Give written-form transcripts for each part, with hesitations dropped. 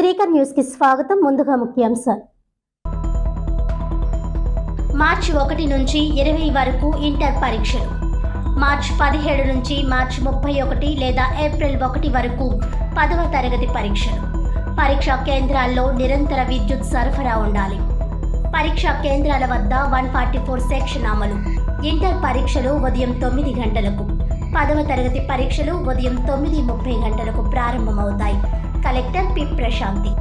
Srikar news కి స్వాగతం. ముందుగా ముఖ్యాంశాలు. మార్చి 1 నుంచి 20 వరకు ఇంటర్ పరీక్షలు. మార్చి 17 నుంచి మార్చి 31 లేదా ఏప్రిల్ 1 వరకు 10వ తరగతి పరీక్షలు. పరీక్షా కేంద్రాల్లో నిరంతర విద్యుత్ సరఫరా ఉండాలి. పరీక్షా కేంద్రాల వద్ద 144 సెక్షన్ అమలు. ఇంటర్ పరీక్షలు ఉదయం 9 గంటలకు, 10వ తరగతి పరీక్షలు ఉదయం 9:30 గంటలకు ప్రారంభమవుతాయి. Collector P Prashanti.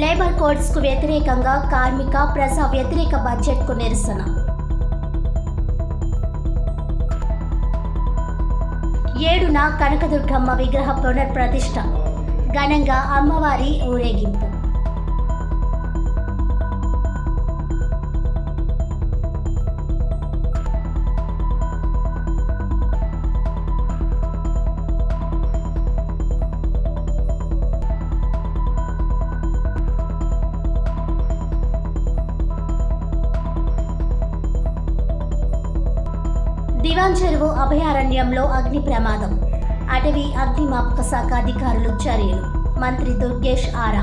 Labour codes కు వ్యతిరేకంగా కార్మిక ప్రజా వ్యతిరేక బడ్జెట్ కు నిరసన. ఏడున కనకదుర్గమ్మ విగ్రహ పునఃప్రతిష్ఠ. ఘనంగా అమ్మవారి ఊరేగింపు. దివాన్ చెరువు అభయారణ్యంలో అగ్ని ప్రమాదం. అటవీ అగ్నిమాపక శాఖ అధికారులు చర్యలు. మంత్రి దుర్గేష్ ఆరా.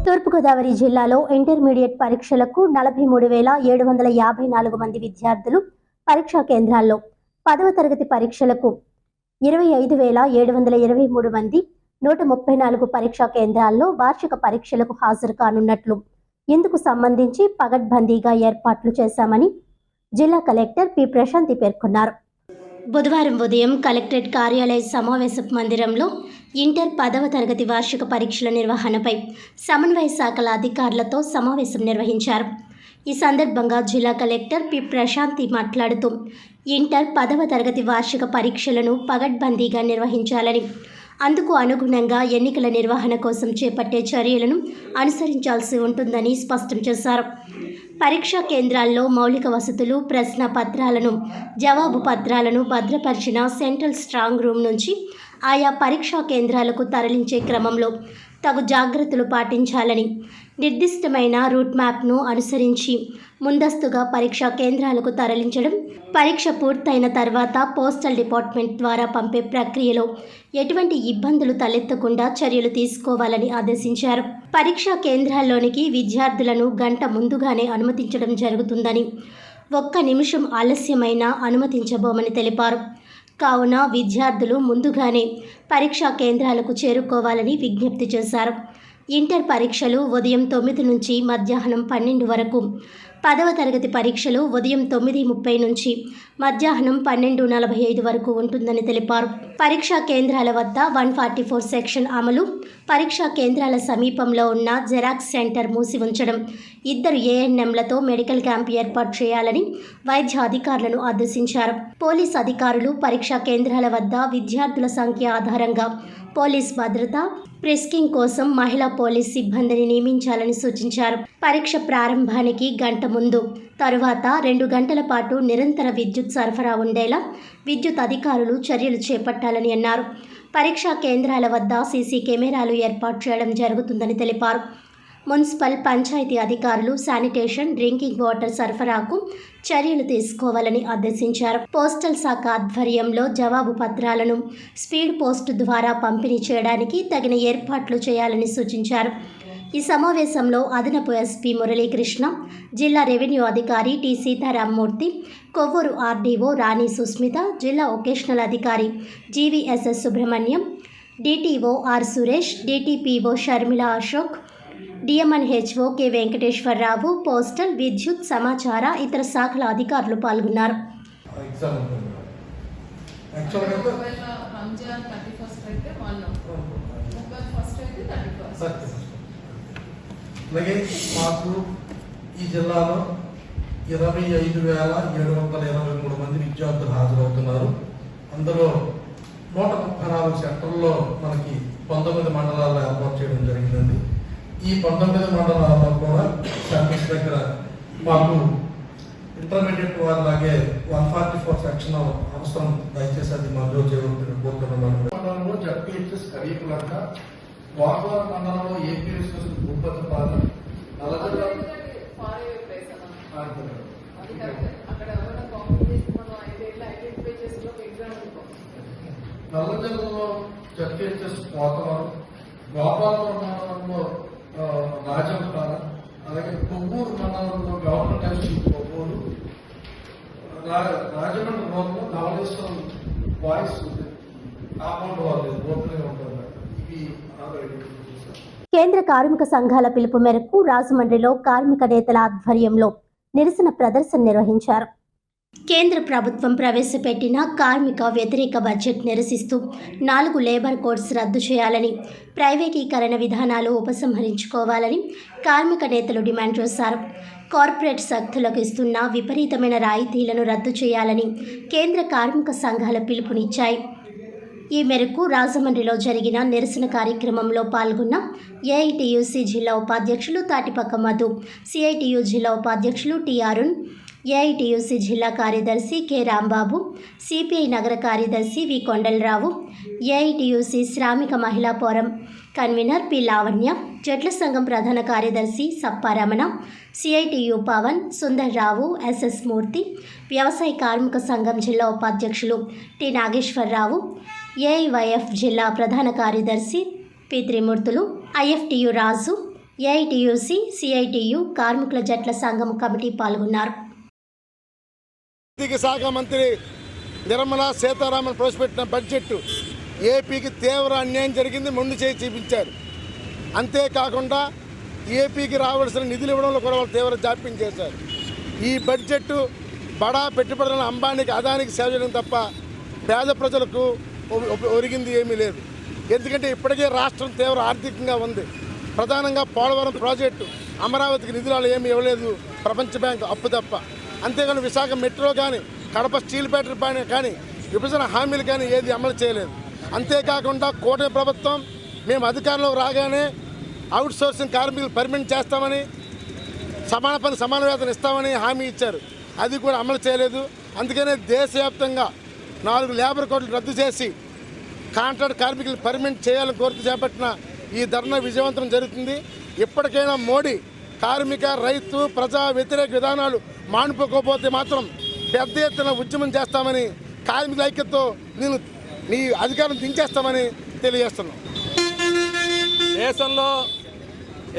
తూర్పుగోదావరి జిల్లాలో ఇంటర్మీడియట్ పరీక్షలకు 43,754 మంది విద్యార్థులు పరీక్షా కేంద్రాల్లో, 10వ తరగతి పరీక్షలకు 25,723 మంది, 134 పరీక్షా కేంద్రాల్లో వార్షిక పరీక్షలకు హాజరు కానున్నట్లు ఇందుకు సంబంధించి పగడ్బందీగా ఏర్పాట్లు చేశామని జిల్లా కలెక్టర్ పి ప్రశాంతి పేర్కొన్నారు. బుధవారం ఉదయం కలెక్టరేట్ కార్యాలయ సమావేశ మందిరంలో ఇంటర్ 10వ తరగతి వార్షిక పరీక్షల నిర్వహణపై సమన్వయ శాఖల అధికారులతో సమావేశం నిర్వహించారు. ఈ సందర్భంగా జిల్లా కలెక్టర్ పి ప్రశాంతి మాట్లాడుతూ ఇంటర్ 10వ తరగతి వార్షిక పరీక్షలను పగడ్బందీగా నిర్వహించాలని, అందుకు అనుగుణంగా ఎన్నికల నిర్వహణ కోసం చేపట్టే చర్యలను అనుసరించాల్సి ఉంటుందని స్పష్టం చేశారు. పరీక్షా కేంద్రాల్లో మౌలిక వసతులు, ప్రశ్న పత్రాలను, జవాబు పత్రాలను భద్రపరిచిన సెంట్రల్ స్ట్రాంగ్ రూమ్ నుంచి ఆయా పరీక్షా కేంద్రాలకు తరలించే క్రమంలో తగు జాగ్రత్తలు పాటించాలని, నిర్దిష్టమైన రూట్ మ్యాప్ను అనుసరించి ముందస్తుగా పరీక్షా కేంద్రాలకు తరలించడం, పరీక్ష పూర్తయిన తర్వాత పోస్టల్ డిపార్ట్మెంట్ ద్వారా పంపే ప్రక్రియలో ఎటువంటి ఇబ్బందులు తలెత్తకుండా చర్యలు తీసుకోవాలని ఆదేశించారు. పరీక్షా కేంద్రాల్లోనికి విద్యార్థులను గంట ముందుగానే అనుమతించడం జరుగుతుందని, 1 నిమిషం ఆలస్యమైనా అనుమతించబోమని తెలిపారు. కావున విద్యార్థులు ముందుగానే పరీక్షా కేంద్రాలకు చేరుకోవాలని విజ్ఞప్తి చేశారు. ఇంటర్ పరీక్షలు ఉదయం 9 నుంచి మధ్యాహ్నం 12 వరకు, 10వ తరగతి పరీక్షలు ఉదయం 9:30 నుంచి మధ్యాహ్నం 12:45 వరకు ఉంటుందని తెలిపారు. పరీక్షా కేంద్రాల వద్ద 144 సెక్షన్ అమలు. పరీక్షా కేంద్రాల సమీపంలో ఉన్న జెరాక్స్ సెంటర్ మూసి ఉంచడం, 2 ఏఎన్ఎంలతో మెడికల్ క్యాంప్ ఏర్పాటు చేయాలని వైద్య అధికారులను ఆదేశించారు. పోలీస్ అధికారులు పరీక్షా కేంద్రాల వద్ద విద్యార్థుల సంఖ్య ఆధారంగా పోలీస్ భద్రత, ప్రిస్కింగ్ కోసం మహిళా పోలీస్ సిబ్బందిని నియమించాలని సూచించారు. పరీక్ష ప్రారంభానికి గంట ముందు, తరువాత 2 గంటల పాటు నిరంతర విద్యుత్ సరఫరా ఉండేలా విద్యుత్ అధికారులు చర్యలు చేపట్టాలని అన్నారు. పరీక్షా కేంద్రాల వద్ద సీసీ కెమెరాలు ఏర్పాటు చేయడం జరుగుతుందని తెలిపారు. మున్సిపల్, పంచాయతీ అధికారులు శానిటేషన్, డ్రింకింగ్ వాటర్ సరఫరాకు చర్యలు తీసుకోవాలని ఆదేశించారు. పోస్టల్ శాఖ ఆధ్వర్యంలో జవాబు పత్రాలను స్పీడ్ పోస్ట్ ద్వారా పంపిణీ చేయడానికి తగిన ఏర్పాట్లు చేయాలని సూచించారు. ఈ సమావేశంలో అదనపు ఎస్పీ మురళీకృష్ణ, జిల్లా రెవెన్యూ అధికారి టి సీతారామమూర్తి, కొవ్వూరు ఆర్డీఓ రాణి సుస్మిత, జిల్లా వొకేషనల్ అధికారి GVSS Subrahmanyam, DTO R Suresh, DTPO Sharmila Ashok, DMNHO K Venkateswararao, postal, విద్యుత్, సమాచార, ఇతర శాఖల అధికారులు పాల్గొన్నారు. అలాగే మాకు ఈ జిల్లాలో 25,723 మంది విద్యార్థులు హాజరవుతున్నారు. అందులో 134 సెక్టర్లో మనకి 19 మండలాల్లో ఏర్పాటు చేయడం జరిగిందండి. ఈ 19 మండలాల్లో కూడా సెంటర్స్ దగ్గర మాకు ఇంటర్మీడియట్ వారిలాగే 144 సెక్షన్ అవసరం. దయచేసి అది మంజూరు చేయవలసిందిగా కోరుతున్నాను. మండలంలో జడ్పీహెచ్ఎస్ కరీకులంక, వాకవరం మండలంలో ఏపీ రిసోర్స్ భూపతిపాలెం, నల్లజల్లలో జడ్పీహెచ్ఎస్ పోతవరం, గోపాలపురం మండలంలో రాజంపాలెం, అలాగే కొవ్వూరు మండలంలో గవర్నమెంట్ హైస్కూల్ కొవ్వూరు, రాజమండ్రి రోడ్లో ధవళేశ్వరం బాయ్స్ కాంపౌండ్ వాళ్ళు ఓపెన్గా ఉంటారు. ఇవి కేంద్ర కార్మిక సంఘాల పిలుపు మేరకు రాజమండ్రిలో కార్మిక నేతల ఆధ్వర్యంలో నిరసన ప్రదర్శన నిర్వహించారు. కేంద్ర ప్రభుత్వం ప్రవేశపెట్టిన కార్మిక వ్యతిరేక బడ్జెట్ నిరసిస్తూ 4 లేబర్ కోడ్స్ రద్దు చేయాలని, ప్రైవేటీకరణ విధానాలు ఉపసంహరించుకోవాలని కార్మిక నేతలు డిమాండ్ చేశారు. కార్పొరేట్ శక్తులకు ఇస్తున్న విపరీతమైన రాయితీలను రద్దు చేయాలని కేంద్ర కార్మిక సంఘాల పిలుపునిచ్చాయి. ఈ మేరకు రాజమండ్రిలో జరిగిన నిరసన కార్యక్రమంలో పాల్గొన్న ఏఐటీయూసీ జిల్లా ఉపాధ్యక్షులు తాటిపక్క మధు, సిఐటియు జిల్లా ఉపాధ్యక్షులు టి అరుణ్, ఏఐటీయూసీ జిల్లా కార్యదర్శి కె రాంబాబు, సిపిఐ నగర కార్యదర్శి వి కొండలరావు, ఏఐటీయూసీ శ్రామిక మహిళా ఫోరం కన్వీనర్ పి లావణ్య, జట్ల సంఘం ప్రధాన కార్యదర్శి సప్పారమణ, సిఐటియు పవన్, సుందర్రావు, ఎస్ఎస్ మూర్తి, వ్యవసాయ కార్మిక సంఘం జిల్లా ఉపాధ్యక్షులు టి నాగేశ్వరరావు, ఏఐవైఎఫ్ జిల్లా ప్రధాన కార్యదర్శి పి త్రిమూర్తులు, ఐఎఫ్టియు రాజు, ఏఐటీయూసీ, సిఐటియు కార్మికుల జట్ల సంఘం కమిటీ పాల్గొన్నారు. ఆర్థిక శాఖ మంత్రి నిర్మలా సీతారామన్ ప్రవేశపెట్టిన బడ్జెట్ ఏపీకి తీవ్ర అన్యాయం జరిగింది, మొండి చేయి చూపించారు. అంతేకాకుండా ఏపీకి రావాల్సిన నిధులు ఇవ్వడంలో కూడా వాళ్ళు తీవ్ర జాప్యం చేశారు. ఈ బడ్జెట్ బడా పెట్టుబడులను అంబానీకి అదానికి సేవ చేయడం తప్ప పేద ప్రజలకు ఒరిగింది ఏమీ లేదు. ఎందుకంటే ఇప్పటికే రాష్ట్రం తీవ్ర ఆర్థికంగా ఉంది. ప్రధానంగా పోలవరం ప్రాజెక్టు, అమరావతికి నిధులు ఏమీ ఇవ్వలేదు ప్రపంచ బ్యాంకు అప్పు తప్ప. అంతేగాని విశాఖ మెట్రో కానీ, కడప స్టీల్ ఫ్యాక్టరీ పైన కానీ, విభజన హామీలు కానీ ఏది అమలు చేయలేదు. అంతేకాకుండా కూటమి ప్రభుత్వం మేము అధికారంలోకి రాగానే అవుట్ సోర్సింగ్ కార్మికులు పర్మనెంట్ చేస్తామని, సమాన పని సమాన వేతనం ఇస్తామని హామీ ఇచ్చారు. అది కూడా అమలు చేయలేదు. అందుకనే దేశవ్యాప్తంగా 4 లేబర్ కోడ్లు రద్దు చేసి కాంట్రాక్ట్ కార్మికులు పర్మనెంట్ చేయాలని కోరుతూ చేపట్టిన ఈ ధర్నా విజయవంతం జరుగుతుంది. ఇప్పటికైనా మోడీ కార్మిక, రైతు, ప్రజా వ్యతిరేక విధానాలు మానుకోకపోతే మాత్రం పెద్ద ఎత్తున ఉద్యమం చేస్తామని, కార్మికుల ఐక్యతతో నేను నీ అధికారం దించేస్తామని తెలియజేస్తున్నాం. దేశంలో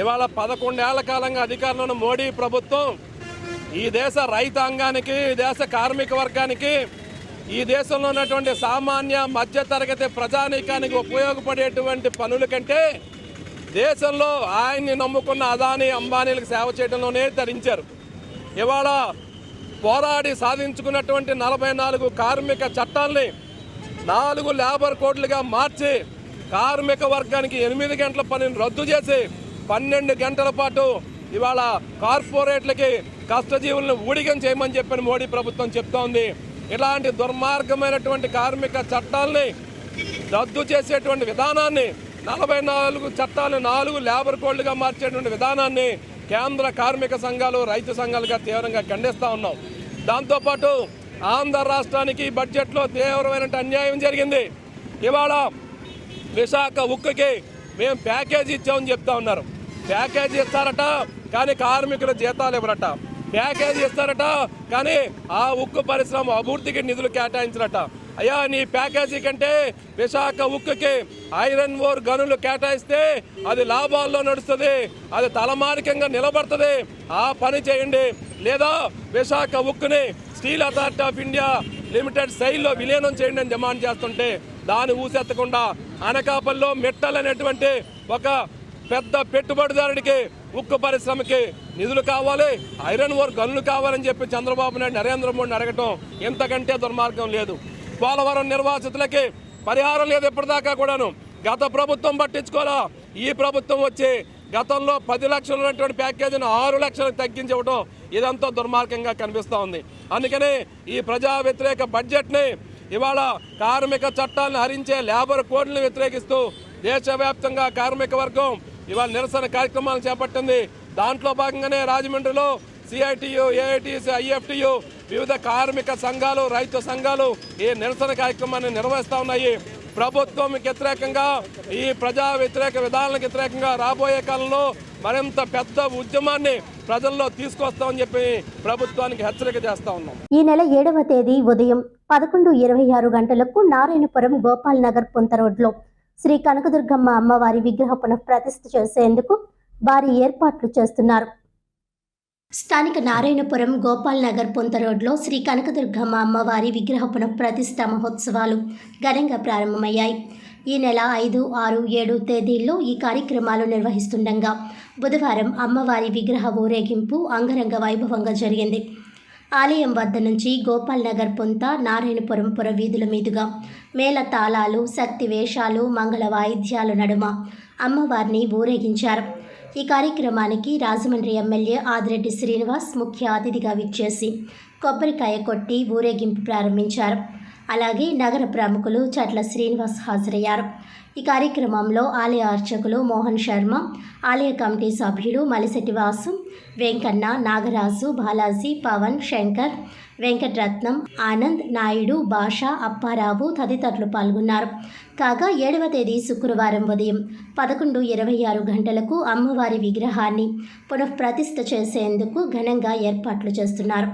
ఇవాళ 11 ఏళ్ల కాలంగా అధికారంలో ఉన్న మోడీ ప్రభుత్వం ఈ దేశ రైతాంగానికి, ఈ దేశ కార్మిక వర్గానికి, ఈ దేశంలో ఉన్నటువంటి సామాన్య మధ్యతరగతి ప్రజానీకానికి ఉపయోగపడేటువంటి పనుల కంటే దేశంలో ఆయన్ని నమ్ముకున్న అదానీ, అంబానీలకు సేవ చేయడంలోనే ధరించారు. ఇవాళ పోరాడి సాధించుకున్నటువంటి 44 కార్మిక చట్టాలని 4 లేబర్ కోడ్లుగా మార్చి కార్మిక వర్గానికి 8 గంటల పనిని రద్దు చేసి 12 గంటల పాటు ఇవాళ కార్పొరేట్లకి కష్టజీవులను ఊడిగం చేయమని చెప్పిన మోడీ ప్రభుత్వం చెప్తోంది. ఇలాంటి దుర్మార్గమైనటువంటి కార్మిక చట్టాలని రద్దు చేసేటువంటి విధానాన్ని, 44 చట్టాలను 4 లేబర్ కోడ్లుగా మార్చేటువంటి విధానాన్ని కేంద్ర కార్మిక సంఘాలు, రైతు సంఘాలుగా తీవ్రంగా ఖండిస్తూ ఉన్నాం. దాంతోపాటు ఆంధ్ర రాష్ట్రానికి బడ్జెట్లో తీవ్రమైన అన్యాయం జరిగింది. ఇవాళ విశాఖ ఉక్కుకి మేము ప్యాకేజీ ఇచ్చామని చెప్తా ఉన్నారు. ప్యాకేజీ ఇస్తారట కానీ కార్మికుల జీతాలు ఇవ్వరట. ప్యాకేజీ ఇస్తారట కానీ ఆ ఉక్కు పరిశ్రమ అభివృద్ధికి నిధులు కేటాయించరట. అయ్యా, నీ ప్యాకేజీ కంటే విశాఖ ఉక్కుకి ఐరన్ ఓర్ గనులు కేటాయిస్తే అది లాభాల్లో నడుస్తుంది, అది తలమానికంగా నిలబడుతుంది. ఆ పని చేయండి. లేదా విశాఖ ఉక్కుని steel authority of India limited శైలిలో విలీనం చేయండి అని డిమాండ్ చేస్తుంటే దాన్ని ఊసెత్తకుండా అనకాపల్లిలో మెట్టల్ అనేటువంటి ఒక పెద్ద పెట్టుబడిదారుడికి ఉక్కు పరిశ్రమకి నిధులు కావాలి, ఐరన్ ఓర్ గనులు కావాలని చెప్పి చంద్రబాబు నాయుడు, నరేంద్ర మోడీని అడగటం ఎంతకంటే దుర్మార్గం లేదు. పోలవరం నిర్వాసితులకి పరిహారం లేదు ఇప్పటిదాకా కూడాను. గత ప్రభుత్వం పట్టించుకోవాలా. ఈ ప్రభుత్వం వచ్చి గతంలో 10 లక్షలు ఉన్నటువంటి ప్యాకేజీని 6 లక్షలకు తగ్గించవడం ఇదంతా దుర్మార్గంగా కనిపిస్తూ ఉంది. అందుకని ఈ ప్రజా వ్యతిరేక బడ్జెట్ని ఇవాళ కార్మిక చట్టాలను హరించే లేబర్ కోడ్లను వ్యతిరేకిస్తూ దేశవ్యాప్తంగా కార్మిక వర్గం ఇవాళ నిరసన కార్యక్రమాలు చేపట్టింది. దాంట్లో భాగంగానే రాజమండ్రిలో సిఐటియు, ఏఐటిసి, ఐఎఫ్టియు, వివిధ కార్మిక సంఘాలు, రైతు సంఘాలు ఈ నిరసన కార్యక్రమాన్ని నిర్వహిస్తూ ఉన్నాయి. ప్రభుత్వం వ్యతిరేకంగా, ఈ ప్రజా వ్యతిరేక విధానాలకు వ్యతిరేకంగా రాబోయే కాలంలో మరింత పెద్ద ఉద్యమాన్ని ప్రజల్లో తీసుకొస్తామని చెప్పి ప్రభుత్వానికి హెచ్చరిక చేస్తా ఉన్నాం. ఈ నెల 7వ తేదీ ఉదయం 11:26 గంటలకు నారాయణపురం గోపాల్ నగర్ పొంత రోడ్లో శ్రీ కనకదుర్గమ్మ అమ్మవారి విగ్రహ పునఃప్రతిష్ఠ చేసేందుకు భారీ ఏర్పాట్లు చేస్తున్నారు. స్థానిక నారాయణపురం గోపాల్ నగర్ పొంత రోడ్లో శ్రీ కనకదుర్గమ్మ అమ్మవారి విగ్రహ పునఃప్రతిష్ఠ మహోత్సవాలు ఘనంగా ప్రారంభమయ్యాయి. ఈ నెల 5, 6, 7 తేదీల్లో ఈ కార్యక్రమాలు నిర్వహిస్తుండగా బుధవారం అమ్మవారి విగ్రహ ఊరేగింపు అంగరంగ వైభవంగా జరిగింది. ఆలయం వద్ద నుంచి గోపాల్ నగర్ పొంత నారాయణపురం పుర వీధుల మీదుగా మేళ తాళాలు, శక్తి వేషాలు, మంగళ వాయిద్యాల నడుమ అమ్మవారిని ఊరేగించారు. ఈ కార్యక్రమానికి రాజమండ్రి ఎమ్మెల్యే ఆదిరెడ్డి శ్రీనివాస్ ముఖ్య అతిథిగా విచ్చేసి కొబ్బరికాయ కొట్టి ఊరేగింపు ప్రారంభించారు. అలాగే నగర ప్రముఖులు చట్ల శ్రీనివాస్ హాజరయ్యారు. ఈ కార్యక్రమంలో ఆలయ అర్చకులు మోహన్ శర్మ, ఆలయ కమిటీ సభ్యులు మలిశెట్టి వాసు, వెంకన్న, నాగరాజు, బాలాజీ, పవన్, శంకర్, వెంకటరత్నం, ఆనంద్, నాయుడు, భాష, అప్పారావు తదితరులు పాల్గొన్నారు. కాగా 7వ తేదీ శుక్రవారం ఉదయం 11:26 గంటలకు అమ్మవారి విగ్రహాన్ని పునఃప్రతిష్ఠ చేసేందుకు ఘనంగా ఏర్పాట్లు చేస్తున్నారు.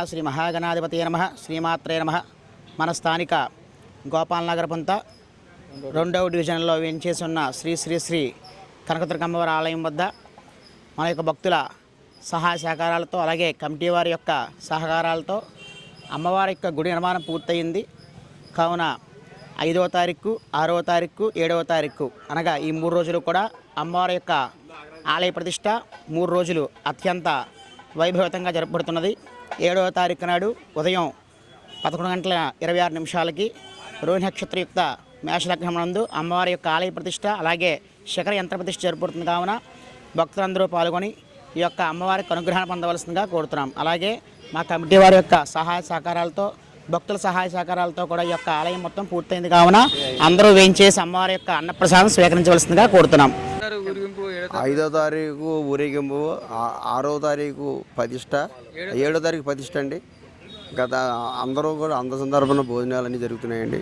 శ్రీ మహాగణాధిపతి నమః. శ్రీమాత్రే నమః. మన స్థానిక గోపాల్ నగర్ పొంత 2వ డివిజన్లో వేంచేసి ఉన్న శ్రీ శ్రీ శ్రీ కనకదుర్గమ్మవారి ఆలయం వద్ద మన యొక్క భక్తుల సహాయ సహకారాలతో అలాగే కమిటీ వారి యొక్క సహకారాలతో అమ్మవారి యొక్క గుడి నిర్మాణం పూర్తయింది. కావున 5వ తారీఖు, 6వ తారీఖు, 7వ తారీఖు అనగా ఈ 3 రోజులు కూడా అమ్మవారి యొక్క ఆలయ ప్రతిష్ట 3 రోజులు అత్యంత వైభవతంగా జరపబడుతున్నది. 7వ తారీఖు నాడు ఉదయం 11:26 రోహిణి నక్షత్రయుక్త మేషలగ్నం నందు అమ్మవారి యొక్క ఆలయ ప్రతిష్ట అలాగే శిఖర యంత్ర ప్రతిష్ట జరుపుతుంది. కావున భక్తులందరూ పాల్గొని ఈ యొక్క అమ్మవారికి అనుగ్రహాన్ని పొందవలసిందిగా కోరుతున్నాం. అలాగే మా కమిటీ వారి యొక్క సహాయ సహకారాలతో భక్తుల సహాయ సహకారాలతో కూడా ఈ యొక్క ఆలయం మొత్తం పూర్తయింది. కావున అందరూ వేయించేసి అమ్మవారి యొక్క అన్నప్రసాదం స్వీకరించవలసిందిగా కోరుతున్నాం. 5వ తారీఖు ఊరేగింపు, 6వ తారీఖు ప్రతిష్ట, 7వ తారీఖు ప్రతిష్ట అండి. గత అందరూ కూడా అంద సందర్భంలో భోజనాలన్నీ జరుగుతున్నాయండి.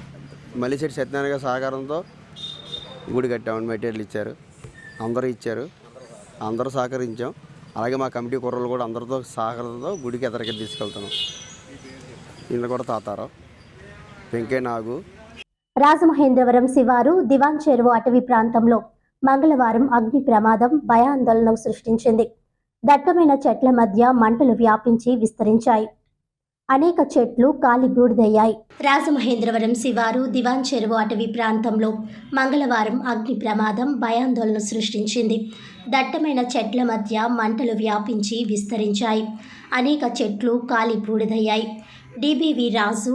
మల్లిశెట్టి సత్యనారాయణ గారి సహకారంతో గుడి కట్టామని మెటీరియల్ ఇచ్చారు, అందరూ ఇచ్చారు, అందరూ సహకరించాం. అలాగే మా కమిటీ కుర్రలు కూడా అందరితో సహకారంతో గుడికి ఎదరికి తీసుకెళ్తున్నాం. ఈయన కూడా తాతారావు, వెంకయ్య నాగు, రాజమహేంద్రవరం శివారు దివాన్ చెరువు అటవీ ప్రాంతంలో మంగళవారం అగ్ని ప్రమాదం భయాందోళన సృష్టించింది. దట్టమైన చెట్ల మధ్య మంటలు వ్యాపించి విస్తరించాయి. అనేక చెట్లు కాలి బూడిదయ్యాయి. రాజమహేంద్రవరం శివారు దివాన్ చెరువు అటవీ ప్రాంతంలో మంగళవారం అగ్ని ప్రమాదం భయాందోళన సృష్టించింది. దట్టమైన చెట్ల మధ్య మంటలు వ్యాపించి విస్తరించాయి. అనేక చెట్లు కాలి బూడిదయ్యాయి. డిబివి రాజు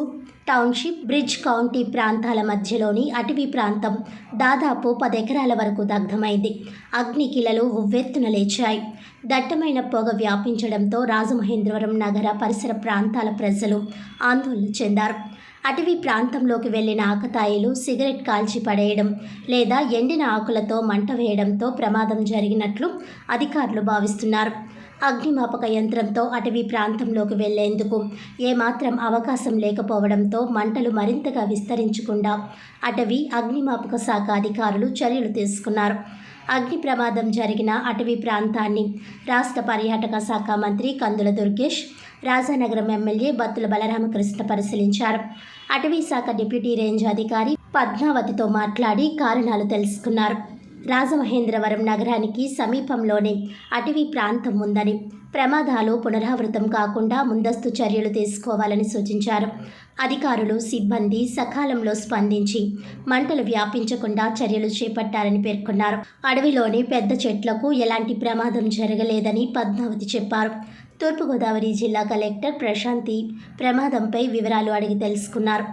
టౌన్షిప్ బ్రిడ్జ్ కౌంటీ ప్రాంతాల మధ్యలోని అటవీ ప్రాంతం దాదాపు 10 ఎకరాల వరకు దగ్ధమైంది. అగ్నికిలలు ఉవ్వెత్తున లేచాయి. దట్టమైన పొగ వ్యాపించడంతో రాజమహేంద్రవరం నగర పరిసర ప్రాంతాల ప్రజలు ఆందోళన చెందారు. అటవీ ప్రాంతంలోకి వెళ్లిన ఆకతాయిలు సిగరెట్ కాల్చి పడేయడం లేదా ఎండిన ఆకులతో మంట వేయడంతో ప్రమాదం జరిగినట్లు అధికారులు భావిస్తున్నారు. అగ్నిమాపక యంత్రంతో అటవీ ప్రాంతంలోకి వెళ్లేందుకు ఏమాత్రం అవకాశం లేకపోవడంతో మంటలు మరింతగా విస్తరించకుండా అటవీ అగ్నిమాపక శాఖ అధికారులు చర్యలు తీసుకున్నారు. అగ్ని ప్రమాదం జరిగిన అటవీ ప్రాంతాన్ని రాష్ట్ర పర్యాటక శాఖ మంత్రి కందుల దుర్గేష్, రాజానగరం ఎమ్మెల్యే బత్తుల బలరామకృష్ణ పరిశీలించారు. అటవీ శాఖ డిప్యూటీ రేంజ్ అధికారి పద్మావతితో మాట్లాడి కారణాలు తెలుసుకున్నారు. రాజమహేంద్రవరం నగరానికి సమీపంలోనే అటవీ ప్రాంతం ఉందని, ప్రమాదాలు పునరావృతం కాకుండా ముందస్తు చర్యలు తీసుకోవాలని సూచించారు. అధికారులు సిబ్బంది సకాలంలో స్పందించి మంటలు వ్యాపించకుండా చర్యలు చేపట్టాలని పేర్కొన్నారు. అడవిలోని పెద్ద చెట్లకు ఎలాంటి ప్రమాదం జరగలేదని పద్మావతి చెప్పారు. తూర్పుగోదావరి జిల్లా కలెక్టర్ ప్రశాంతి ప్రమాదంపై వివరాలు అడిగి తెలుసుకున్నారు.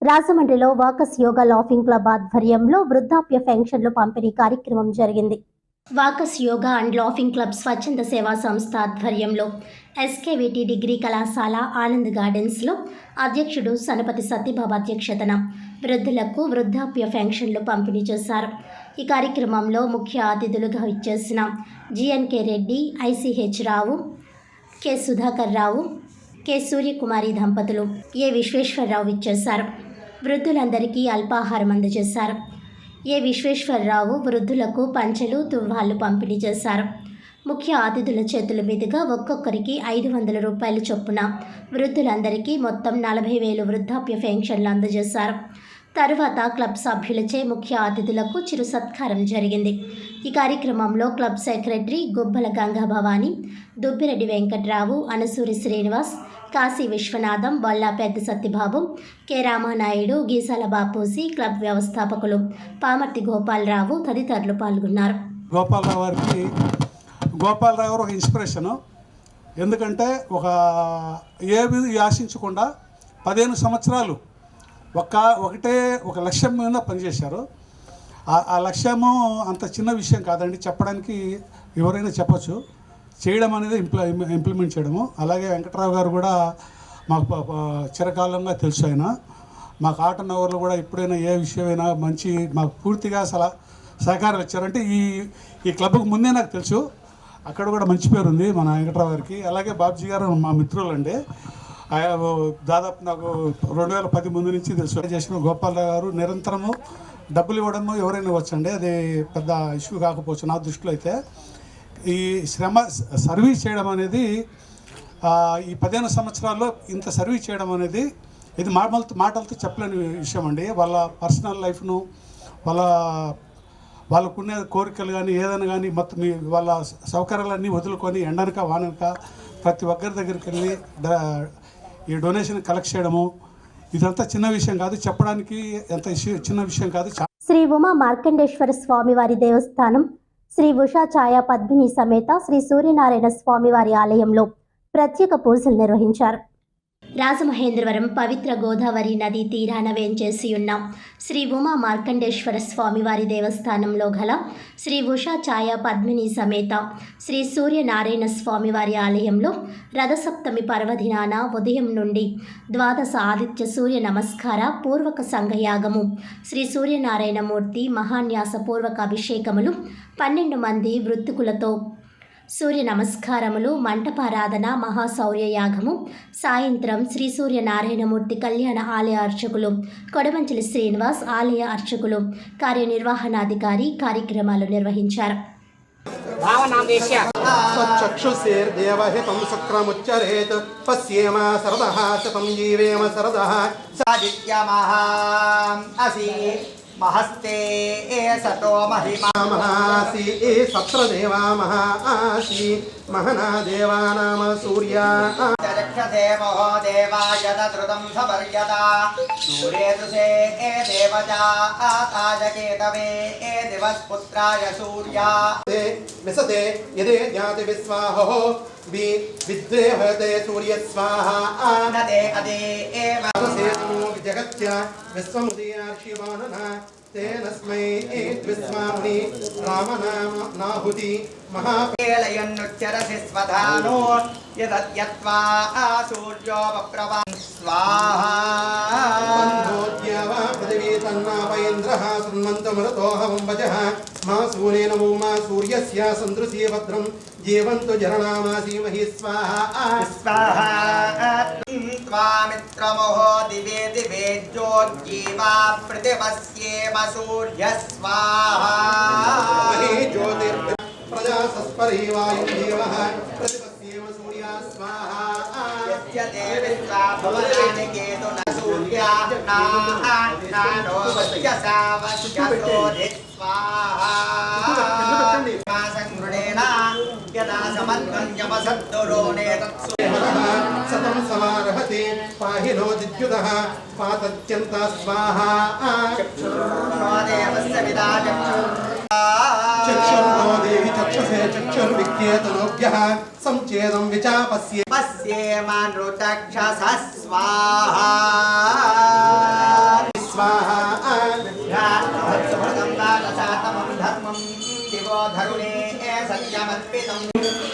రాజమండ్రిలో వాకస్ యోగా లాఫింగ్ క్లబ్ ఆధ్వర్యంలో వృద్ధాప్య పెన్షన్లు పంపిణీ కార్యక్రమం జరిగింది. వాకస్ యోగా అండ్ లాఫింగ్ క్లబ్ స్వచ్ఛంద సేవా సంస్థ ఆధ్వర్యంలో ఎస్కేవిటి డిగ్రీ కళాశాల ఆనంద్ గార్డెన్స్లో అధ్యక్షుడు సనపతి సత్యబాబు అధ్యక్షతన వృద్ధులకు వృద్ధాప్య పెన్షన్లు పంపిణీ చేశారు. ఈ కార్యక్రమంలో ముఖ్య అతిథులుగా ఇచ్చేసిన జిఎన్కే రెడ్డి, ఐసిహెచ్ రావు, కె సుధాకర్ రావు, కె సూర్యకుమారి దంపతులు, ఏ విశ్వేశ్వరరావు ఇచ్చేశారు. వృద్ధులందరికీ అల్పాహారం అందజేశారు. ఏ విశ్వేశ్వరరావు వృద్ధులకు పంచెలు, తువ్వాళ్లు పంపిణీ చేశారు. ముఖ్య అతిథుల చేతుల మీదుగా ఒక్కొక్కరికి 500 రూపాయల చొప్పున వృద్ధులందరికీ మొత్తం 40,000 వృద్ధాప్య పెన్షన్లు అందజేశారు. తరువాత క్లబ్ సభ్యులచే ముఖ్య అతిథులకు చిరు సత్కారం జరిగింది. ఈ కార్యక్రమంలో క్లబ్ సెక్రటరీ గుబ్బల గంగా భవాని, దుబ్బిరెడ్డి వెంకట్రావు, అనసూరి శ్రీనివాస్, కాశీ విశ్వనాథం, బొల్లా పెద్ద సత్యబాబు, కె రామానాయుడు, గీసాల బాపూజీ, క్లబ్ వ్యవస్థాపకులు పామర్తి గోపాలరావు తదితరులు పాల్గొన్నారు. గోపాలరావు గారు ఒక ఇన్స్పిరేషను. ఎందుకంటే ఏవి ఆశించకుండా 15 సంవత్సరాలు ఒక లక్ష్యం మీద పనిచేశారు. ఆ లక్ష్యము అంత చిన్న విషయం కాదండి, చెప్పడానికి ఎవరైనా చెప్పచ్చు. చేయడం అనేది ఇంప్లిమెంట్ చేయడము. అలాగే వెంకట్రావు గారు కూడా మాకు చిరకాలంగా తెలుసు. ఆయన మాకు ఆటన్ అవర్లో కూడా ఎప్పుడైనా ఏ విషయమైనా మాకు పూర్తిగా సహకారం ఇచ్చారంటే ఈ క్లబ్కు ముందే నాకు తెలుసు. అక్కడ కూడా మంచి పేరు ఉంది మన వెంకట్రావు గారికి. అలాగే బాబ్జీ గారు మా మిత్రులండి. దాదాపు నాకు 2010 ముందు నుంచి తెలుసు. చేసిన గోపాలరావు గారు నిరంతరము డబ్బులు ఇవ్వడము ఎవరైనా వచ్చండి, అది పెద్ద ఇష్యూ కాకపోవచ్చు నా దృష్టిలో. అయితే ఈ సర్వీస్ చేయడం అనేది ఈ 15 సంవత్సరాల్లో ఇంత సర్వీస్ చేయడం అనేది ఇది మాటలతో చెప్పలేని విషయం అండి. వాళ్ళ పర్సనల్ లైఫ్ను, వాళ్ళకున్న కోరికలు కానీ ఏదైనా కానీ మొత్తం వాళ్ళ సౌకర్యాలన్నీ వదులుకొని ఎండనక వానక ప్రతి ఒక్కరి దగ్గరికి వెళ్ళి ఈ డొనేషన్ కలెక్ట్ చేయడము ఇదంతా చిన్న విషయం కాదు, చెప్పడానికి ఎంత చిన్న విషయం కాదు. శ్రీ ఉమా మార్కండేశ్వర స్వామివారి దేవస్థానం, శ్రీ ఉషా ఛాయా పద్మిని సమేత శ్రీ సూర్యనారాయణ స్వామివారి ఆలయంలో ప్రత్యేక పూజలు నిర్వహించారు. రాజమహేంద్రవరం పవిత్ర గోదావరి నదీ తీరాన వేంచేసి ఉన్న శ్రీ ఉమా మార్కండేశ్వర స్వామివారి దేవస్థానంలో గల శ్రీ ఉషా ఛాయా పద్మిని సమేత శ్రీ సూర్యనారాయణ స్వామివారి ఆలయంలో రథసప్తమి పర్వదినాన ఉదయం నుండి ద్వాదశ ఆదిత్య సూర్య నమస్కార పూర్వక సంఘయాగము, శ్రీ సూర్యనారాయణమూర్తి మహాన్యాసపూర్వక అభిషేకములు, 12 మంది వృత్తికులతో సూర్య నమస్కారములు, మంటపారాధన, మహాశౌర్య యాగము, సాయంత్రం శ్రీ సూర్యనారాయణమూర్తి కళ్యాణ ఆలయ అర్చకులు కొడమంచిలి శ్రీనివాస్, ఆలయ అర్చకులు, కార్యనిర్వహణాధికారి కార్యక్రమాలు నిర్వహించారు. చక్షుషేర్దేవహితం శుక్రముచ్చరేత్ పశ్యేమ శరదః శతం జీవేమ శరదః అసి మహస్తే సతో మహిమా మహాసి సత్రదేవా మహాసి మహనా దేవానామ సూర్యా రక్షసే మహో దేవాయ ధృతం సపర్యత సూర్యేతుసే దేవజాతాజకేతవే దివస్పుత్రాయ సూర్యా విశతే యదే జాతి విశ్వాహో విద్రేహతే సూర్య స్వాహా నదే అదే జగత్య విశ్వముదయార్షివానన తేనస్మై విశ్వాముని రామనాహుతి మహాపేళయన్నుచ్చరసి స్వధానో యదత్యత్వా సూర్యోపప్రభాం స్వాహా పృథివీ తన్నాపేంద్రః శృణ్వంతమృతోహం వచః మా సూర్యే నమో మా సూర్యస్య సందృశీ భద్రం జీవంతు జరణామాసీమహి స్వాహా స్వాహా త్వామిత్రమోహో దివే దివే జ్యోజ్జీవా ప్రతిపశ్యేమ సూర్య స్వాహా జ్యోతిర్ ప్రజా సస్పరీ వాయుదేవః ప్రతిపశ్యేమ సూర్య స్వాహా యస్య దేవిస్వా భవనాని కేతున సూర్యా నానో వస్యసా వస్యసోధి స్వాహా సంగృణేన యదా సమద్గంజమసద్దురోణే తత్సు సతం సమారహతి పాహి నోదిద్యుదః పాతత్యంత స్వాహా దేవస్య విదా చక్షుర్నో దేవి చక్షుషే చక్షుర్విఖ్యేతనోభ్యః సంచేదం విచాపస్యే పశ్యేమనృతక్షస స్వాహా స్వాహా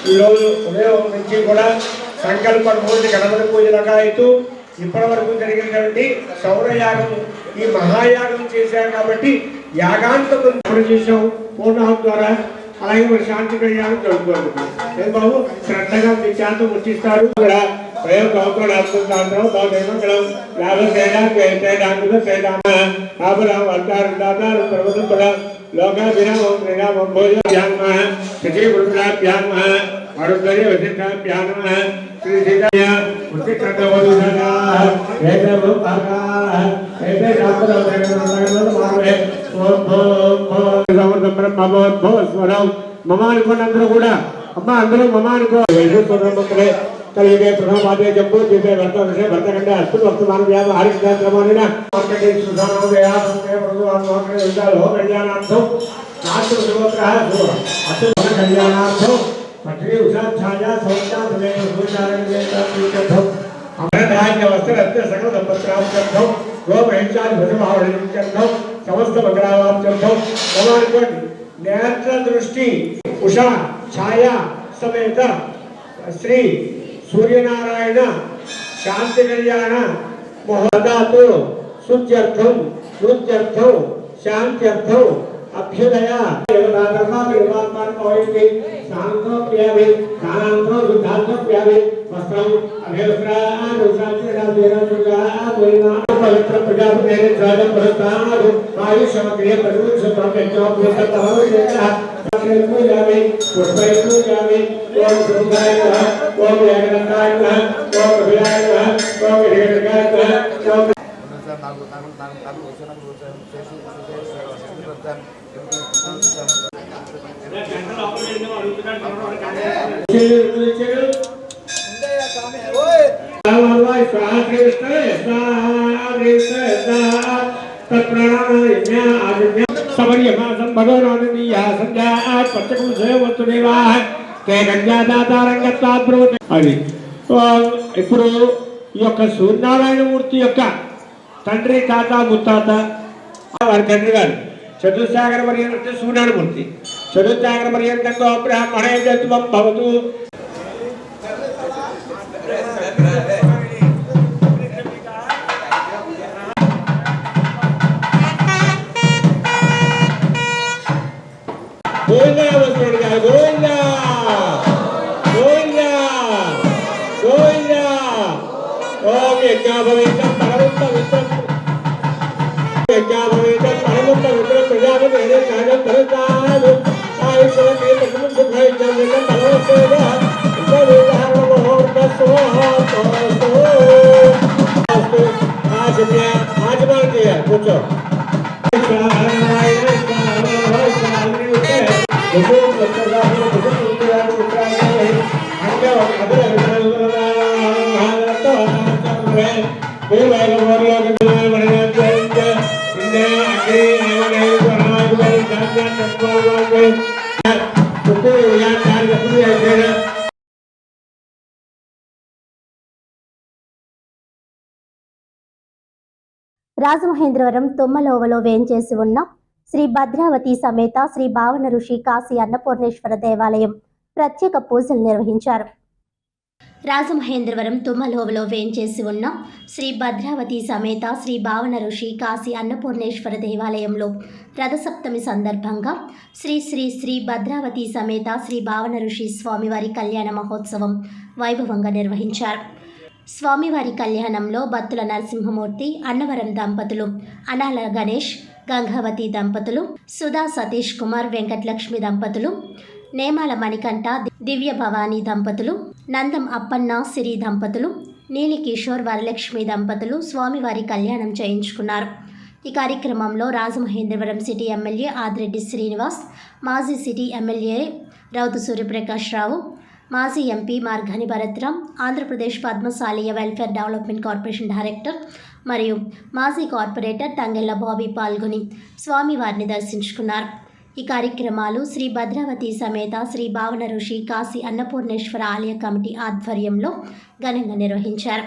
ఈరోజు ఉదయం నుంచి కూడా సంకల్ప మూర్తి గణపతి పూజలు కాయితూ ఇప్పటి వరకు జరిగినటువంటి సౌరయాగం ఈ మహాయాగం చేశాం కాబట్టి యాగాంతకం చేసాం పూర్ణాహం ద్వారా అలాగే మరి శాంతి కళ్యాణం జరుగుతుంది ఏం బాబు శ్రద్ధగా మీ చేత ముట్టిస్తారు ఇక్కడ స్వయం గౌకరాత్మకాంతం బాగుండం లాభం అంటారు దాదారు పర్వతం కూడా లోక విరామం విరామం భోజనాభ్యామ శశి పురుషాభ్యామ అరుద్వయ వసిష్టాభ్యామ శ్రీ సీతాయ ఉత్తికృతవదుధనా వేదముపాకా ఏతే శాస్త్రం మమ అనుకోండి అందరూ కూడా అమ్మ అందరూ మమ అనుకో వైశ్వరే కలిగే ప్రథమాదే జంబూ జీతే భర్త విషయ భర్తకండే అస్సు వర్తమాన వ్యాధ హరిక్రమాణ మార్కెటే సుధానోదయాలో కళ్యాణార్థం నాస్తి సుగోత్రః అస్సు కళ్యాణార్థం పఠే ఉషాఛాయా సౌఖ్యా సమేత సూచారణేతం అమరధాన్య వస్త్రరత్న సకల సంపత్రాంతం గోమహేషాది భుజమావళించంతం సమస్త మంగళావాంచంతం మమానుకోండి నేత్ర దృష్టి ఉషా ఛాయా సమేత శ్రీ సూర్యనారాయణ శాంతి కళ్యాణ మహోదాతు శుద్ధ్యర్థం నృత్యర్థం శాంత్యర్థం అభ్యుదయ వస్త్రం పవిత్ర ప్రజాపతి ఆయుష్మక్రియ పూజామి పుష్పూజామి ఓం శుభాయ ఓం ఏకదంతాయ ఓం అభిరాయ ఓం హిరణ్యాయ ఓం అది ఇప్పుడు ఈ యొక్క సూర్యనారాయణమూర్తి యొక్క తండ్రి తాత ముత్తాత వారి తండ్రి గారు చతుస్సాగర పర్యంతం సూర్యనారాయణమూర్తి చతుస్సాగర పర్యంతంగా బ్రాహ్మణే జత్వం భవతు గోవిందా వస్తున్నాడు కదా గోవిందా గోవిందా గోవిందా ఓం యజ్ఞాభవేతం పరముత్త విత్తం యజ్ఞాభవేతం పరముత్త విత్తం ప్రజాపతి ఆయుష్మ కూర్చో రాజమహేంద్రవరం తుమ్మలోవలో వేంచేసి ఉన్న శ్రీ భద్రావతి సమేత శ్రీ భావన ఋషి కాశీ అన్నపూర్ణేశ్వర దేవాలయం ప్రత్యేక పూజలు నిర్వహించారు. రాజమహేంద్రవరం తుమ్మలోవలో వేంచేసి ఉన్న శ్రీ భద్రావతి సమేత శ్రీ భావన ఋషి కాశీ అన్నపూర్ణేశ్వర దేవాలయంలో రథసప్తమి సందర్భంగా శ్రీ శ్రీ శ్రీ భద్రావతి సమేత శ్రీ భావన ఋషి స్వామివారి కళ్యాణ మహోత్సవం వైభవంగా నిర్వహించారు. స్వామివారి కళ్యాణంలో బత్తుల నరసింహమూర్తి, అన్నవరం దంపతులు, అనాల గణేష్, గంగావతి దంపతులు, సుధా సతీష్ కుమార్, వెంకటలక్ష్మి దంపతులు, నేమాల మణికంఠ, దివ్య భవానీ దంపతులు, నందం అప్పన్న, సిరి దంపతులు, నీలి కిషోర్, వరలక్ష్మి దంపతులు స్వామివారి కళ్యాణం చేయించుకున్నారు. ఈ కార్యక్రమంలో రాజమహేంద్రవరం సిటీ ఎమ్మెల్యే ఆదిరెడ్డి శ్రీనివాస్, మాజీ సిటీ ఎమ్మెల్యే రౌతు సూర్యప్రకాష్ రావు, మాజీ MP Margani Bharatram, Andhra Pradesh Padmashaliya welfare development corporation director మరియు మాజీ కార్పొరేటర్ తంగెళ్ల బాబీ పాల్గొని స్వామివారిని దర్శించుకున్నారు. ఈ కార్యక్రమాలు శ్రీ భద్రావతి సమేత శ్రీ భావన ఋషి కాశీ అన్నపూర్ణేశ్వర ఆలయ కమిటీ ఆధ్వర్యంలో ఘనంగా నిర్వహించారు.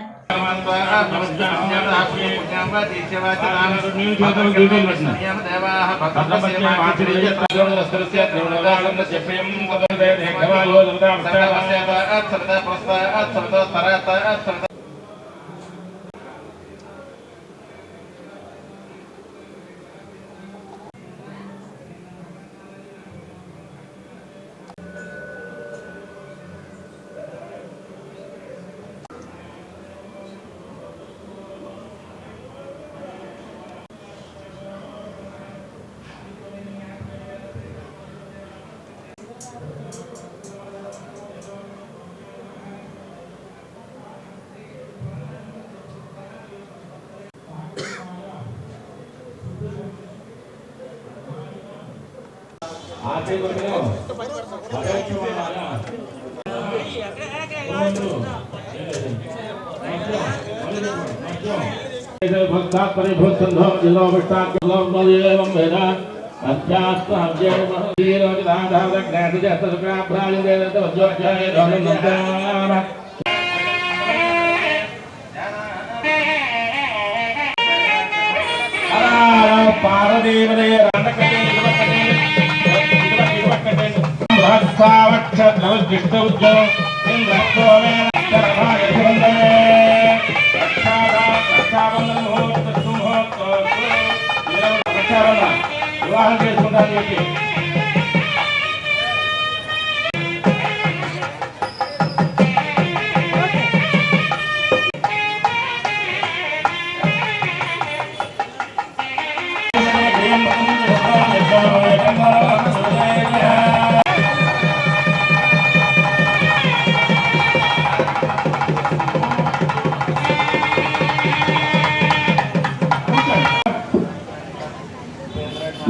వివాహం చేసుకుంటాను చెప్పి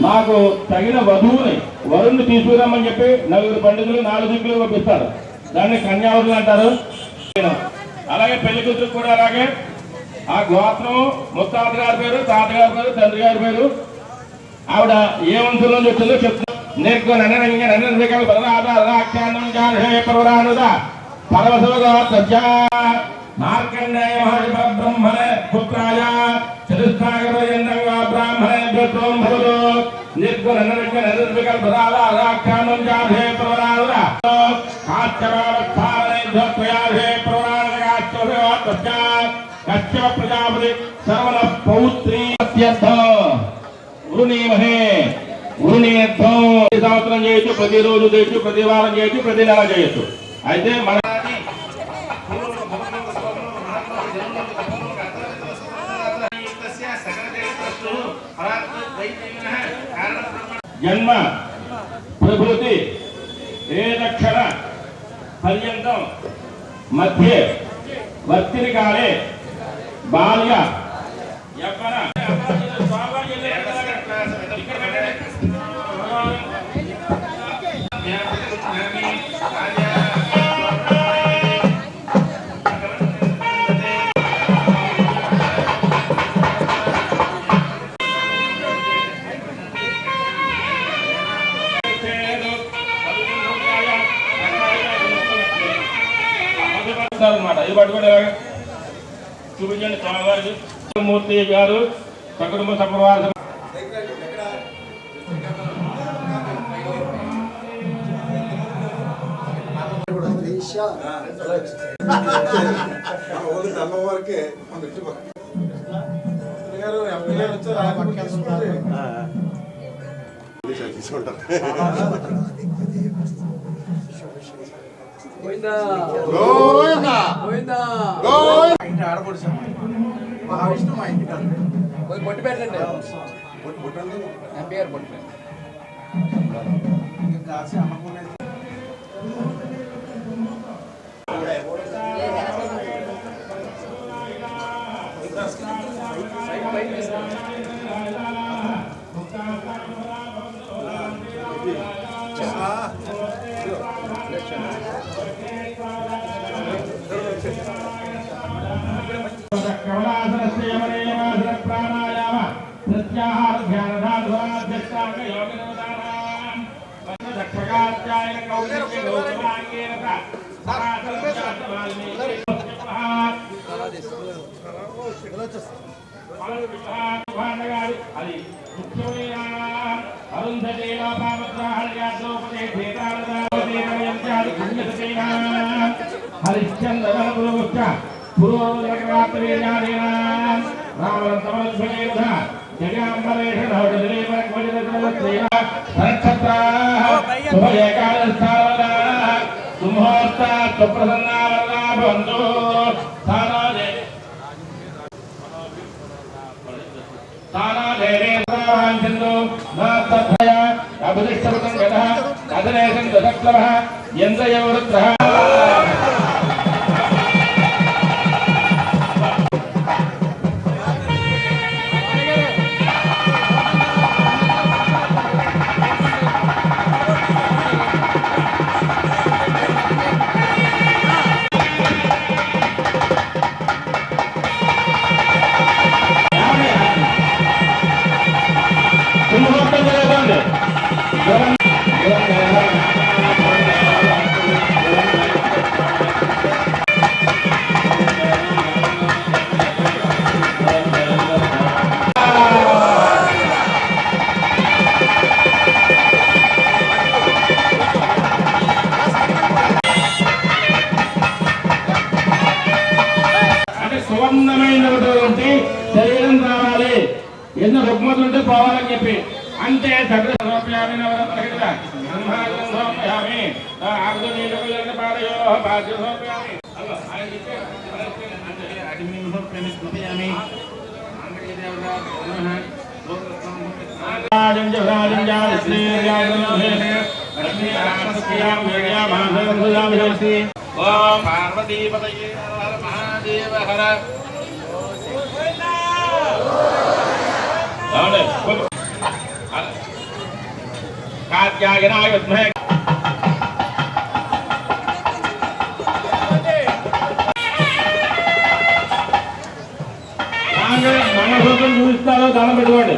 మాకు తగిన వధువుని వరుణ్ణి తీసుకురామని చెప్పి నలుగురు పండితులు 4 దిక్కులు పంపిస్తారు. దాన్ని కన్యావరులు అంటారు. అలాగే పెళ్లి కూతురు కూడా అలాగే ఆ గోత్రం ముత్తాత గారి పేరు, తాతగారి పేరు, తండ్రి గారి పేరు, ఆవిడ ఏ వంశంలో వచ్చిందో చెప్తున్నారు. మార్కండేయ మహర్షి బ్రహ్మణే పుత్రాయ చతుస్సాగరయంగా బ్రాహ్మణే భవతు నిర్గుణ నిర్విఘ్న నిర్వికల్పదాఖ్యానం జాధే ప్రవరానుద కాశ్యపావస్థానే ధ్వయాధే ప్రవరానుద కశ్యప ప్రజాపతి శ్రవణ పౌత్రీ వృణీమహే వృణీర్థం సంవత్సరం చేయొచ్చు, ప్రతిరోజు చేయొచ్చు, ప్రతి వారం చేయొచ్చు, ప్రతి నెల చేయొచ్చు. అయితే మన జన్మ ప్రభృతి ఏ లక్షణ పర్యంతం మధ్య వర్తిని కాలే బాల్య యవ్వన అనమాట. ఇది పట్టుకోండి, చూపించండి. స్వామివారికి మూర్తి గారు సకుటుంబ సపరివార తెల్లవారికే మన తీసుకుంటారు. మహావిష్ణు మా ఇంటి బొట్టు పెట్టండి. ఎంపీఆర్ బొట్టు కాసి అమ్మకం సువర్ణమైనటువంటి శరీరం రావాలి, ఎన్నో రుగ్మతులు ఉంటే పోవాలని చెప్పి అంతే. ఓం పార్వతీపతయే హర మహాదేవ హర. కాత్యాయనాయ విద్మహే మంగళసూత్రం చూపిస్తారో దానం పెట్టుకోండి.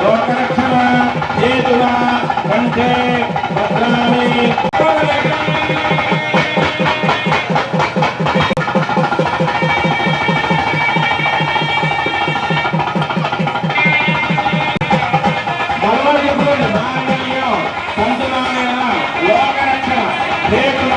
లోకరక్షణ చేతుల కంటే భద్రామి లోకరక్షణ చేతుల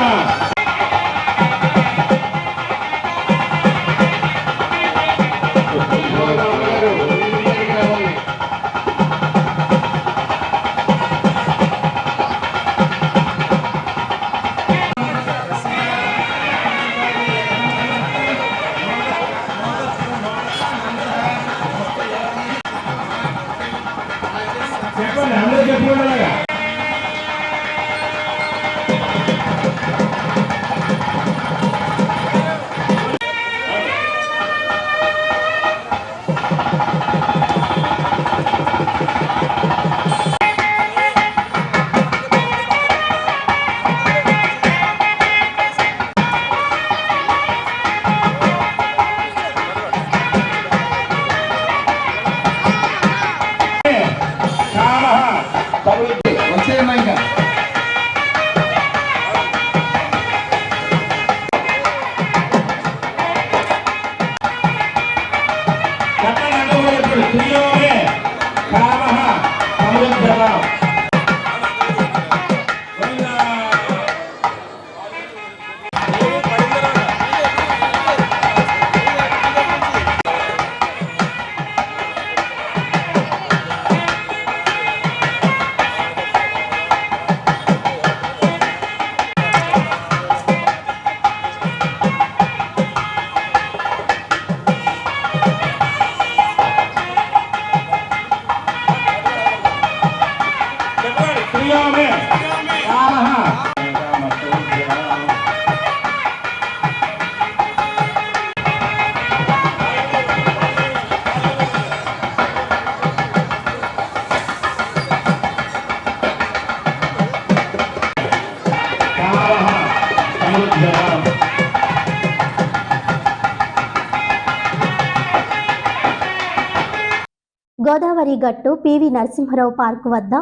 గోదావరి గట్టు పివి నరసింహారావు పార్కు వద్ద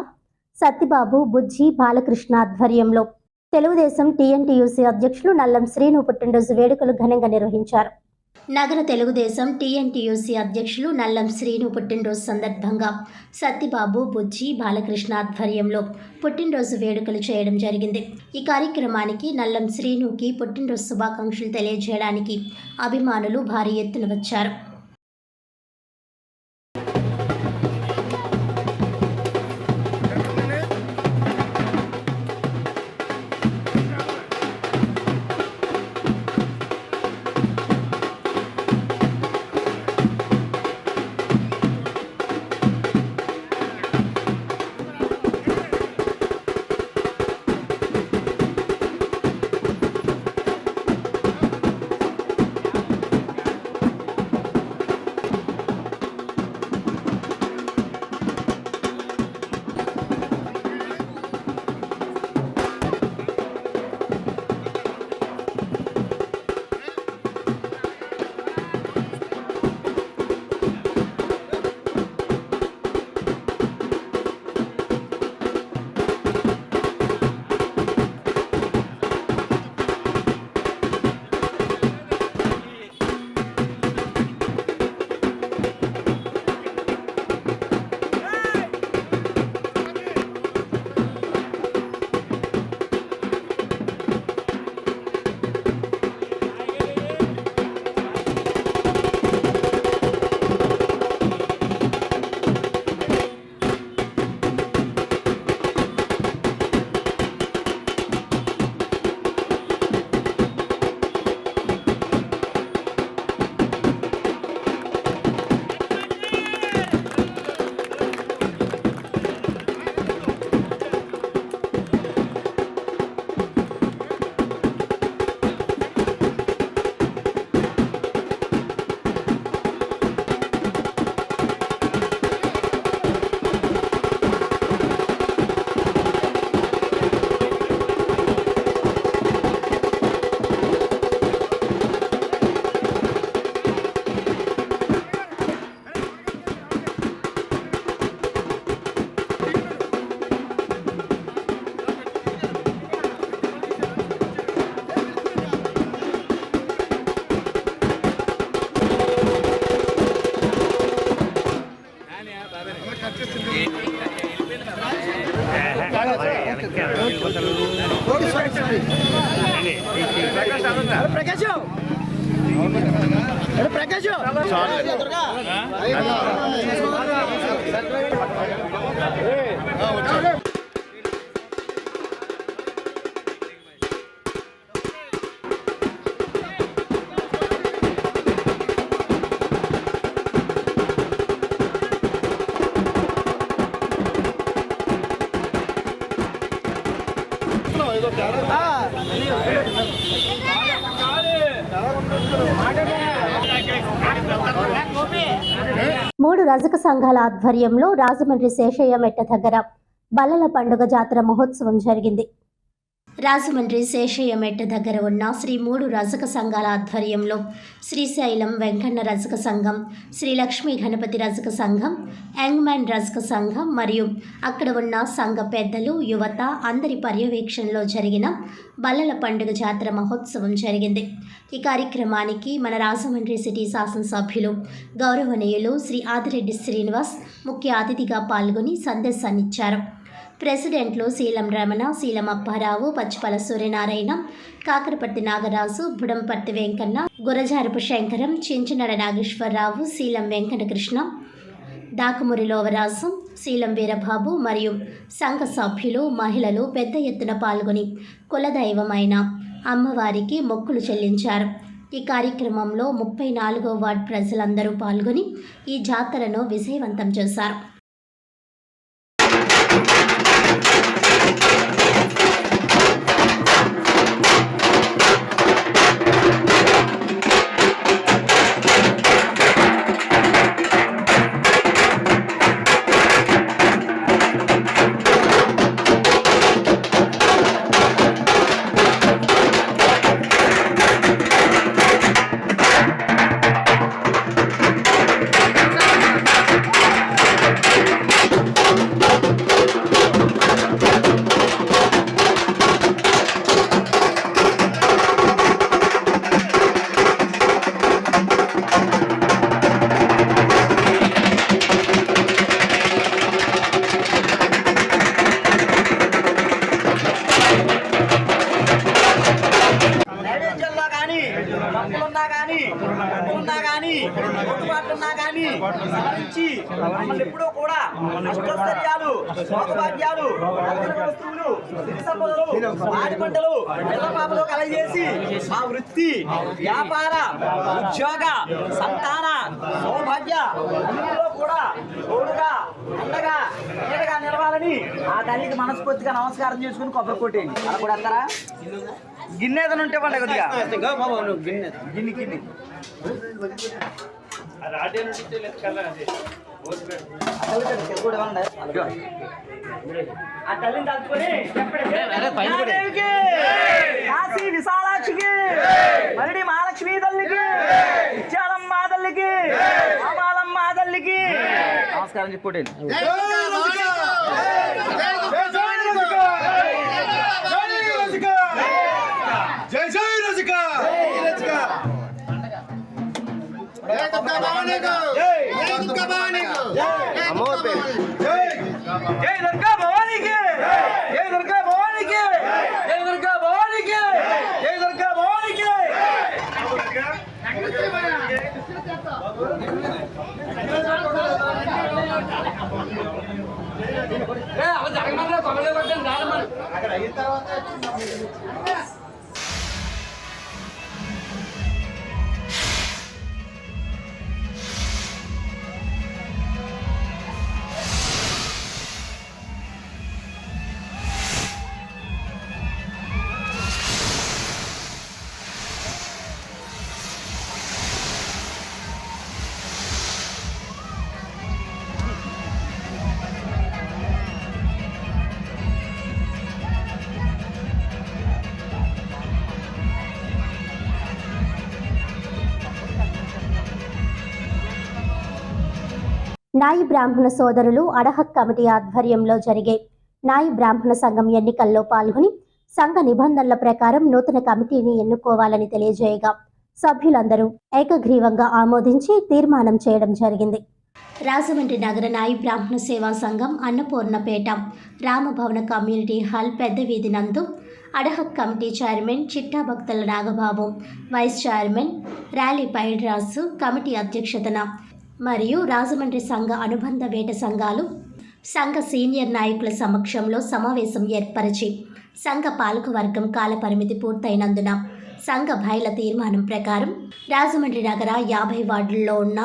సత్తిబాబు బుజ్జి బాలకృష్ణ ఆధ్వర్యంలో తెలుగుదేశం టీఎన్టీయూసీ అధ్యక్షులు నల్లం శ్రీను పుట్టినరోజు వేడుకలు ఘనంగా నిర్వహించారు. నగర తెలుగుదేశం టీఎన్టీయూసీ అధ్యక్షులు నల్లం శ్రీను పుట్టినరోజు సందర్భంగా సత్తిబాబు బుజ్జి బాలకృష్ణ ఆధ్వర్యంలో పుట్టినరోజు వేడుకలు చేయడం జరిగింది. ఈ కార్యక్రమానికి నల్లం శ్రీనుకి పుట్టినరోజు శుభాకాంక్షలు తెలియజేయడానికి అభిమానులు భారీ ఎత్తున వచ్చారు. మూడు రజక సంఘాల ఆధ్వర్యంలో రాజమండ్రి శేషయ్య మెట్ట దగ్గర బల్లల పండుగ జాతర మహోత్సవం జరిగింది. రాజమండ్రి శేషయ్య మెట్ట దగ్గర ఉన్న శ్రీ మూడు రజక సంఘాల ఆధ్వర్యంలో శ్రీశైలం వెంకన్న రజక సంఘం, శ్రీ లక్ష్మీ గణపతి రజక సంఘం, యంగ్ మ్యాన్ రజక సంఘం మరియు అక్కడ ఉన్న సంఘ పెద్దలు, యువత అందరి పర్యవేక్షణలో జరిగిన బల్లల పండుగ జాతర మహోత్సవం జరిగింది. ఈ కార్యక్రమానికి మన రాజమండ్రి సిటీ శాసనసభ్యులు గౌరవనీయులు శ్రీ ఆదిరెడ్డి శ్రీనివాస్ ముఖ్య అతిథిగా పాల్గొని సందేశాన్నిచ్చారు. ప్రెసిడెంట్లు శీలం రమణ, శీలం అప్పారావు, పచ్చిపల సూర్యనారాయణ, కాకరపర్తి నాగరాజు, బుడంపర్తి వెంకన్న, గురజారపు శంకరం, చించనడ నాగేశ్వరరావు, శీలం వెంకటకృష్ణ, దాకమురి లోవరాజు, శీలం వీరబాబు మరియు సంఘ సభ్యులు, మహిళలు పెద్ద ఎత్తున పాల్గొని కులదైవమైన అమ్మవారికి మొక్కులు చెల్లించారు. ఈ కార్యక్రమంలో 34వ వార్డు ప్రజలందరూ పాల్గొని ఈ జాతరను విజయవంతం చేశారు. తప్పులున్నా కానీ లోటుపాట్లున్నా కానీ సవరించి మమ్మల్ని ఎప్పుడూ కూడా అష్టైశ్వర్యాలు భోగభాగ్యాలు వస్తువులు సిరి సంపదలు పాడి పంటలు పిల్ల పాపలు కలగజేసి మా వృత్తి వ్యాపార ఉద్యోగ సంతాన సౌభాగ్య అన్నింటిలో కూడా తోడుగా అండగా నీడగా నిలవాలని ఆ తల్లికి మనస్ఫూర్తిగా నమస్కారం చేసుకుని కొబ్బరి కొట్టేయండి. అలా కూడా అంటారా? గిన్నె ఏదైనా ఉంటే పండుగ కొద్దిగా గిన్నె గిన్నె ఆ తల్లిని తలుచుకొని కాశీ విశాలాక్షికి మరిడి మహాలక్ష్మి తల్లికి ఇచ్చాలమ్మ తల్లికి రామాలమ్మ తల్లికి నమస్కారం చెప్పుకోండి. జై జై రజిక దుర్గా భవానీకు జై దుర్గా భవానీకు జై దుర్గా భవానీకి జై దుర్గా భవానీకి జై దుర్గా భవానీకి జై దుర్గా భవానీకి అక్కడ అయిన తర్వాత నాయి బ్రాహ్మణ సోదరులు అడహక్ కమిటీ ఆధ్వర్యంలో జరిగే నాయి బ్రాహ్మణ సంఘం ఎన్నికల్లో పాల్గొని సంఘ నిబంధనల ప్రకారం నూతన కమిటీని ఎన్నుకోవాలని తెలియజేయగా సభ్యులందరూ ఏకగ్రీవంగా ఆమోదించి తీర్మానం చేయడం జరిగింది. రాజమండ్రి నగర నాయి బ్రాహ్మణ సేవా సంఘం అన్నపూర్ణపేట రామభవన కమ్యూనిటీ హాల్ పెద్ద వీధి నందు ad hoc committee chairman Chitta Bhaktula Nagababu, vice chairman Ryali Paidrasu committee అధ్యక్షతన మరియు రాజమండ్రి సంఘ అనుబంధ వేట సంఘాలు సంఘ సీనియర్ నాయకుల సమక్షంలో సమావేశం ఏర్పరిచి సంఘ పాలకవర్గం కాలపరిమితి పూర్తయినందున సంఘ బయల తీర్మానం ప్రకారం రాజమండ్రి నగర 50 వార్డుల్లో ఉన్న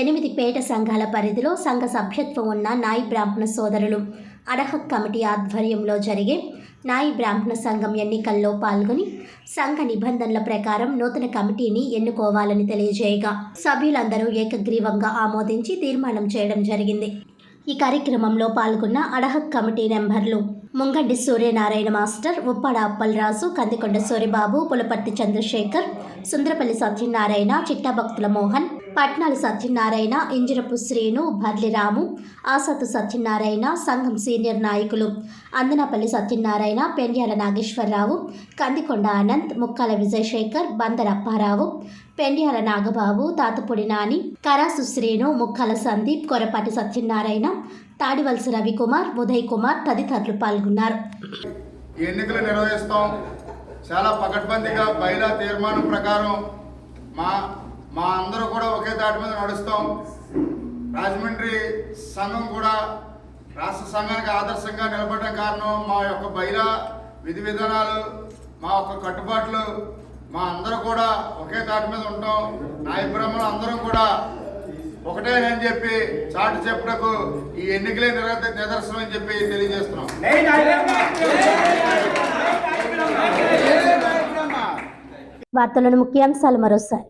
8 పేట సంఘాల పరిధిలో సంఘ సభ్యత్వం ఉన్న నాయి బ్రాహ్మణ సోదరులు అడహక్ కమిటీ ఆధ్వర్యంలో జరిగే నాయి బ్రాహ్మణ సంఘం ఎన్నికల్లో పాల్గొని సంఘ నిబంధనల ప్రకారం నూతన కమిటీని ఎన్నుకోవాలని తెలియజేయగా సభ్యులందరూ ఏకగ్రీవంగా ఆమోదించి తీర్మానం చేయడం జరిగింది. ఈ కార్యక్రమంలో పాల్గొన్న అడహక్ కమిటీ మెంబర్లు ముంగండి సూర్యనారాయణ మాస్టర్, ఉప్పాడ అప్పలరాజు, కందికొండ సూరిబాబు, పులపర్తి చంద్రశేఖర్, సుందరపల్లి సత్యనారాయణ, చిట్టాభక్తుల మోహన్, పట్నాలు సత్యనారాయణ, ఇంజరపు శ్రీను, భర్లి రాము, ఆసతు సత్యనారాయణ, సంఘం సీనియర్ నాయకులు అందనపల్లి సత్యనారాయణ, పెండ్యాల నాగేశ్వరరావు, కందికొండ అనంత్, ముక్కాల విజయశేఖర్, బందర్ అప్పారావు, పెండ్యాల నాగబాబు, తాతపూడి నాని, కరాసు శ్రీను, ముక్కాల సందీప్, కొరపాటి సత్యనారాయణ, తాడివలస రవికుమార్, ఉదయ్ కుమార్ తదితరులు పాల్గొన్నారు. ఎన్నికలు నిర్వహిస్తాం. చాలా పకడ్బందీగా బయలా తీర్మానం ప్రకారం మా అందరూ కూడా ఒకే దాటి మీద నడుస్తాం. రాజమండ్రి సంఘం కూడా రాష్ట్ర సంఘానికి ఆదర్శంగా నిలబడడం కారణం మా యొక్క బయలా విధి విధానాలు, మా యొక్క కట్టుబాట్లు, మా అందరూ కూడా ఒకే దాటి మీద ఉంటాం. నాయ బ్రాహ్మణులు అందరం కూడా ఒకటే అని చెప్పి చాటు చెప్పుటకు ఈ ఎన్నికలే నిదర్శనం అని చెప్పి తెలియజేస్తున్నాం. వార్తలను ముఖ్యాంశాలు మరోసారి.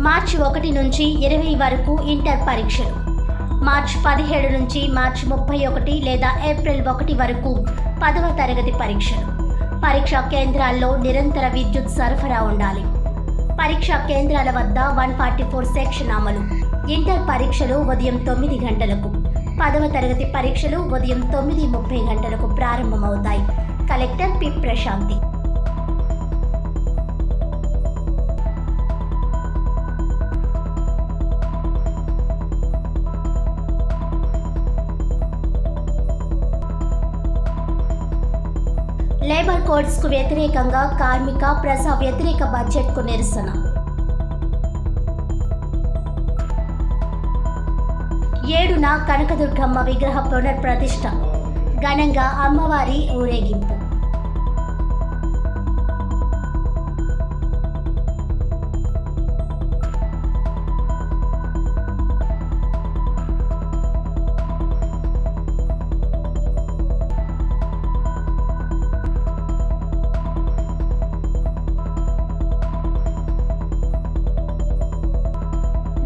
మార్చి 1 నుంచి 20 వరకు ఇంటర్ పరీక్షలు. మార్చి 17 నుంచి మార్చి 31 లేదా ఏప్రిల్ 1 వరకు 10వ తరగతి పరీక్షలు. పరీక్షా కేంద్రాల్లో నిరంతర విద్యుత్ సరఫరా ఉండాలి. పరీక్షా కేంద్రాల వద్ద 144 సెక్షన్ అమలు. ఇంటర్ పరీక్షలు ఉదయం 9 గంటలకు, 10వ తరగతి పరీక్షలు ఉదయం 9:30 గంటలకు ప్రారంభమవుతాయి. Collector P Prashanti. Labour labour codes కు వ్యతిరేకంగా కార్మిక ప్రజా వ్యతిరేక బడ్జెట్ కు నిరసన. 7న కనకదుర్గమ్మ విగ్రహ పునఃప్రతిష్ఠ, ఘనంగా అమ్మవారి ఊరేగింపు.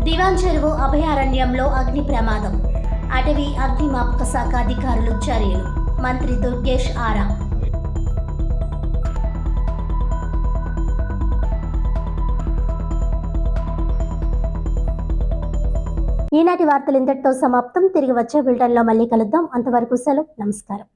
దివాన్ చెరువు అభయారణ్యంలో అగ్ని ప్రమాదం, అటవీ అగ్నిమాపక శాఖ అధికారులు చర్యలు. మంత్రి దుర్గేష్ ఆరా. ఈనాటి వార్తలు ఇంతటితో సమాప్తం. తిరిగి వచ్చే బులెటిన్లో మళ్ళీ కలుద్దాం. అంతవరకు సెలవు. నమస్కారం.